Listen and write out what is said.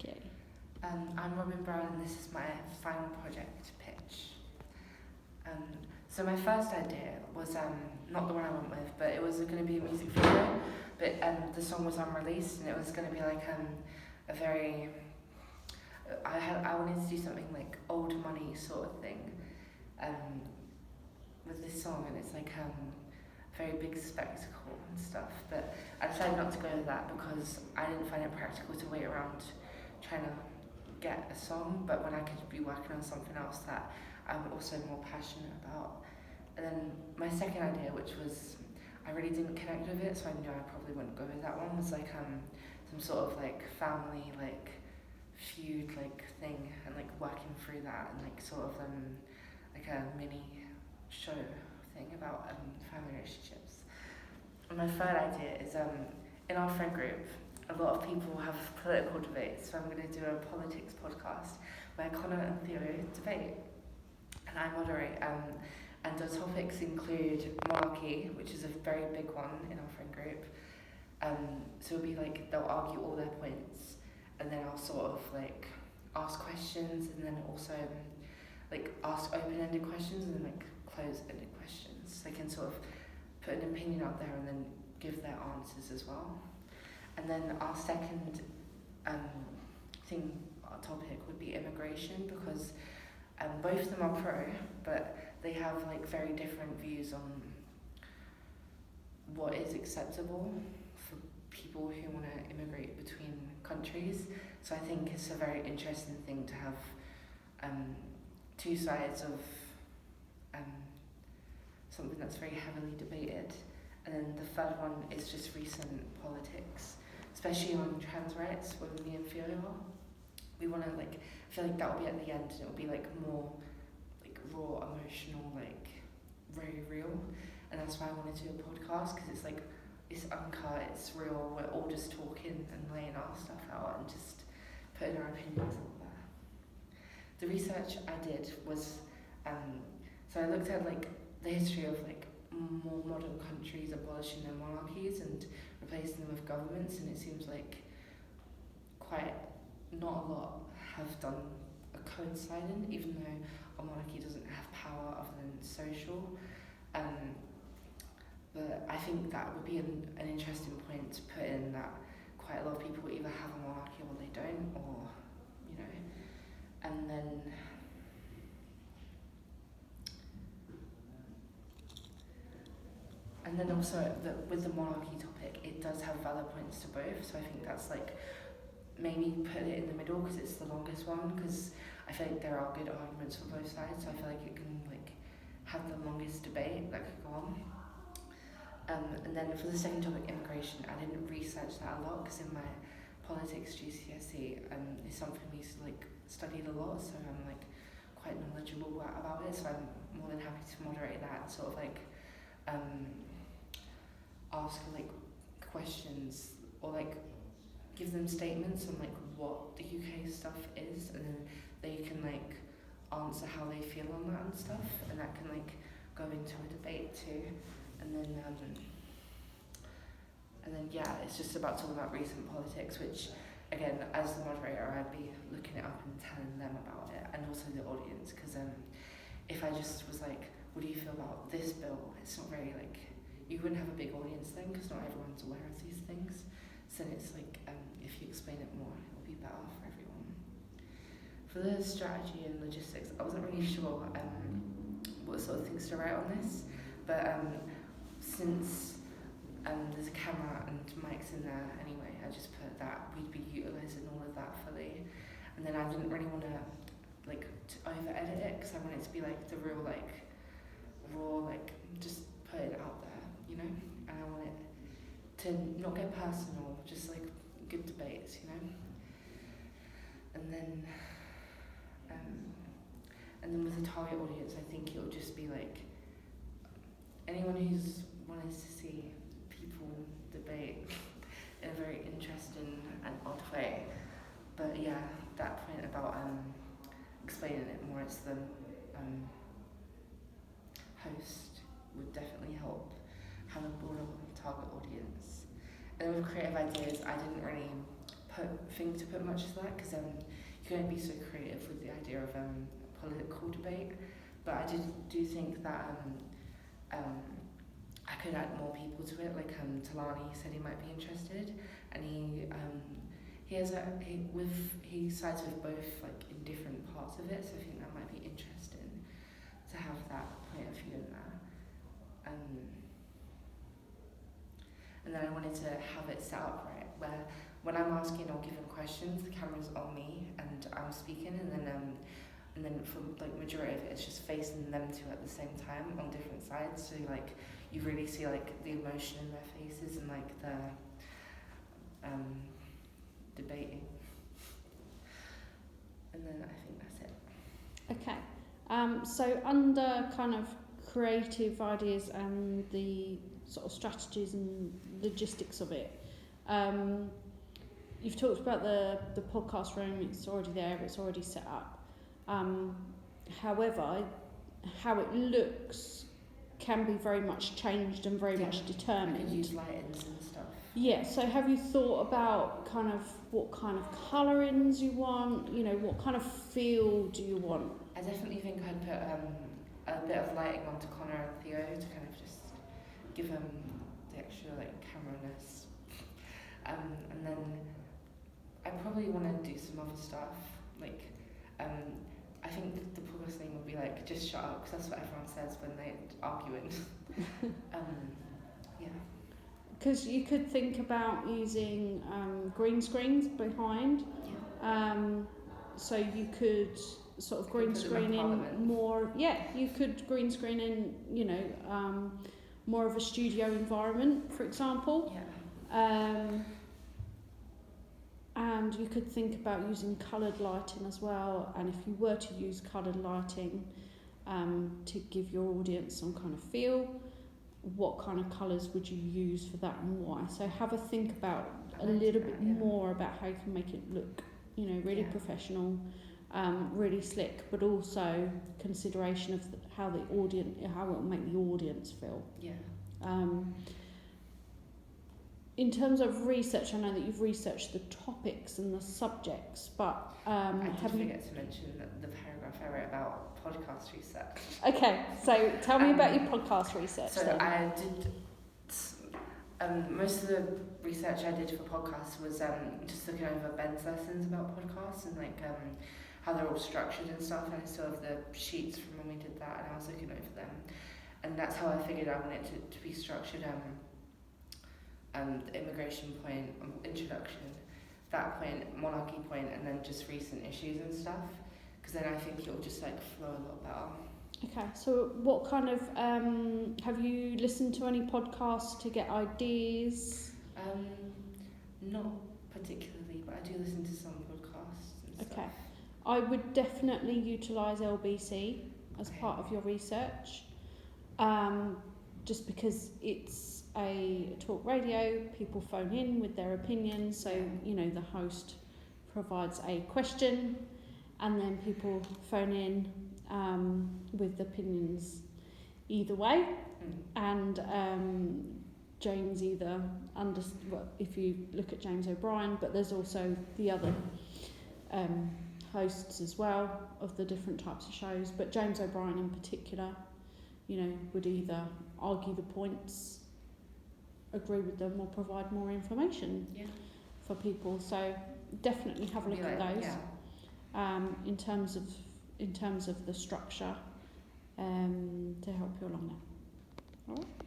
Okay. I'm Robin Brown and this is my final project pitch. So my first idea was not the one I went with, but it was going to be a music video, but the song was unreleased and it was going to be like a very I wanted to do something like old money sort of thing with this song, and it's like very big spectacle and stuff. But I decided not to go with that because I didn't find it practical to wait around trying to get a song, but when I could be working on something else that I'm also more passionate about. And then my second idea, which was I really didn't connect with it, so I knew I probably wouldn't go with that one, was like some sort of like family like feud like thing, and like working through that, and like sort of like a mini show thing about family relationships. And my third idea is in our friend group, a lot of people have political debates, so I'm going to do a politics podcast where Connor and Theo debate, and I moderate. And the topics include monarchy, which is a very big one in our friend group. So it'll be like they'll argue all their points, and then I'll sort of like ask questions, and then also like ask open-ended questions and then like closed-ended questions. They can sort of put an opinion out there and then give their answers as well. And then our second our topic would be immigration, because both of them are pro, but they have like very different views on what is acceptable for people who want to immigrate between countries. So I think it's a very interesting thing to have two sides of something that's very heavily debated. And then the third one is just recent politics, especially on trans rights. When me and Fiona, we want to like, I feel like that will be at the end, and it will be like more like raw, emotional, like very real. And that's why I want to do a podcast, because it's like, it's uncut, it's real, we're all just talking and laying our stuff out and just putting our opinions out there. The research I did was, so I looked at like the history of like more modern countries abolishing their monarchies and replacing them with governments, and it seems like quite not a lot have done a coinciding, even though a monarchy doesn't have power other than social. But I think that would be an interesting point to put in, that quite a lot of people either have a monarchy or they don't, or, you know, and then also with the monarchy topic, it does have valid points to both, so I think that's like, maybe put it in the middle because it's the longest one, because I feel like there are good arguments for both sides, so I feel like it can like have the longest debate that could go on. And then for the second topic, immigration, I didn't research that a lot because in my politics GCSE, it's something we like studied a lot, so I'm like quite knowledgeable about it, so I'm more than happy to moderate that, sort of like ask like questions or like give them statements on like what the UK stuff is, and then they can like answer how they feel on that and stuff, and that can like go into a debate too. And then yeah, it's just about talking about recent politics, which again, as the moderator, I'd be looking it up and telling them about it, and also the audience, because if I just was like, what do you feel about this bill, it's not very like, you wouldn't have a big audience then, because not everyone's aware of these things. So it's like, if you explain it more, it'll be better for everyone. For the strategy and logistics, I wasn't really sure what sort of things to write on this, but since there's a camera and mics in there anyway, I just put that we'd be utilising all of that fully. And then I didn't really want to like to over edit it, because I want it to be like the real like raw, like just put it out there, you know. And I want it to not get personal, just like good debates, you know. And then with the target audience, I think it'll just be like anyone who's wanting to see people debate in a very interesting and odd way. But yeah, that point about explaining it more as the host would definitely help have a broader target audience. And then with creative ideas, I didn't really think to put much to that, because you can only be so creative with the idea of political debate. But I do think that I could add more people to it. Like Talani said he might be interested, and he sides with both, like, in different parts of it. So I think that might be interesting to have that point of view in there. And then I wanted to have it set up right where when I'm asking or giving questions, the camera's on me and I'm speaking, and then for like majority of it, it's just facing them two at the same time on different sides. So like you really see like the emotion in their faces and like the debating. And then I think that's it. Okay. So under kind of creative ideas and the sort of strategies and logistics of it, you've talked about the podcast room. It's already there, it's already set up. However, how it looks can be very much changed and very much determined. I could use lightings and stuff. Yeah, so have you thought about kind of what kind of colourings you want, you know, what kind of feel do you want? I definitely think I'd put a bit of lighting onto Connor and Theo to kind of just give them the extra like camera-ness. And then I probably want to do some other stuff, like I think the podcast name would be like "Just Shut Up," because that's what everyone says when they're arguing. Yeah. Because you could think about using green screens behind. Yeah. So you could sort of green screen in more. Yeah, you could green screen in, you know, more of a studio environment, for example. Yeah. And you could think about using coloured lighting as well. And if you were to use coloured lighting to give your audience some kind of feel, what kind of colours would you use for that and why? So have a think about a little bit more about how you can make it look, you know, really professional, really slick, but also consideration of how it will make the audience feel. Yeah. In terms of research, I know that you've researched the topics and the subjects, but I did forget to mention the paragraph I wrote about podcast research. Okay, so tell me about your podcast research. So then. I did most of the research I did for podcasts was just looking over Ben's lessons about podcasts and like how they're all structured and stuff. And I still have the sheets from when we did that, and I was looking over them, and that's how I figured I wanted it to be structured. The immigration point, introduction, that point, monarchy point, and then just recent issues and stuff. Because then I think it'll just like flow a lot better. Okay, so what kind of have you listened to any podcasts to get ideas? Not particularly, but I do listen to some podcasts and stuff. Okay, I would definitely utilise LBC as part of your research, just because it's a talk radio, people phone in with their opinions, so you know the host provides a question and then people phone in with opinions either way. And James either if you look at James O'Brien, but there's also the other hosts as well of the different types of shows, but James O'Brien in particular, you know, would either argue the points, agree with them, or provide more information for people. So definitely have a look at those. In terms of the structure, to help you along there. All right.